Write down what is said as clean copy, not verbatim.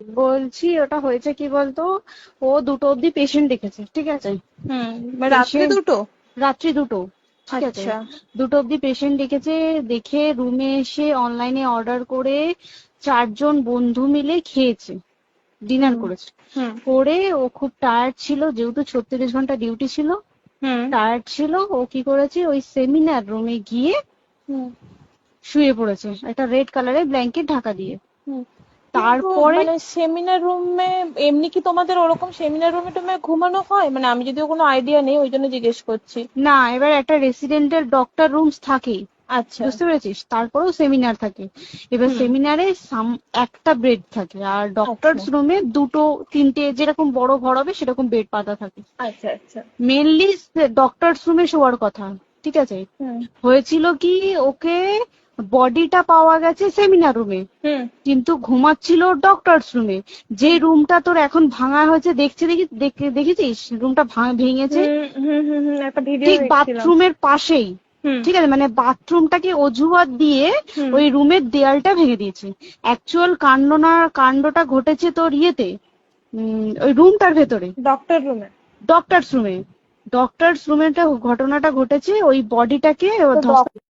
বলছি ওটা হয়েছে কি বলতো, ও 2টো অব্দি পেশেন্ট দেখেছে, ঠিক আছে। হুম, মানে রাত্রে পেশেন্ট দুটো? রাত্রি 2টো, ঠিক আছে। আচ্ছা। 2টো অব্দি পেশেন্ট দেখেছে, দেখে রুমে এসে অনলাইনে অর্ডার করে 4জন বন্ধু মিলে খেয়েছে, ডিনার হুম। করেছে। হুম। করে ও খুব টায়ার্ড ছিল, যেহেতু 36 ঘন্টা ডিউটি ছিল, হুম। টায়ার্ড ছিল। ও কি করেছে, ওই সেমিনার রুমে গিয়ে হুম। শুয়ে পড়েছে একটা রেড কালারের ব্ল্যাঙ্কেট ঢাকা দিয়ে। হুম। কিন্তু তারপরে মানে সেমিনার রুমে এমনি কি তোমাদের ওরকম সেমিনার রুমে টুমে ঘুমানো হয়? মানে আমি যদিও কোনো আইডিয়া নেই, ওই জন্য জিজ্ঞেস করছি। না, এবার একটা রেসিডেন্টের ডক্টর রুমস থাকেই, আচ্ছা। বুঝতে পেরেছিস, তারপরেও সেমিনার থাকে। এবার হুম। সেমিনারে একটা বেড থাকে, আর আচ্ছা। ডক্টরস রুমে 2টো 3টে যেরকম বড় ঘর হবে সেরকম বেড পাতা থাকে। আচ্ছা। আচ্ছা। মেনলি ডক্টরস রুমে শোয়ার কথা, ঠিক আছে। হুম। হয়েছিল কি, ওকে বডিটা পাওয়া গেছে সেমিনার রুমে, হুম। কিন্তু ঘুমাচ্ছিল ডক্টরস রুমে। যে হুম। রুমটা তোর এখন ভাঙা হয়েছে, দেখেছিস রুমটা ভেঙেছে, হুম। হুম। হুম। হুম, একটা ভিডিও ঠিক দেখছিলাম। বাথরুমের পাশেই, হুম। ঠিক আছে, মানে বাথরুমটাকে অজুহাত দিয়ে হুম। ওই রুমের দেয়ালটা ভেঙে দিয়েছে। অ্যাকচুয়াল কাণ্ডটা ঘটেছে তোর ইয়েতে, ওই রুমটার ভেতরে, ডক্টর রুমে? ডক্টরস রুমে। ডক্টরস রুমে ঘটনাটা ঘটেছে, ওই বডিটাকে তো ধস্তা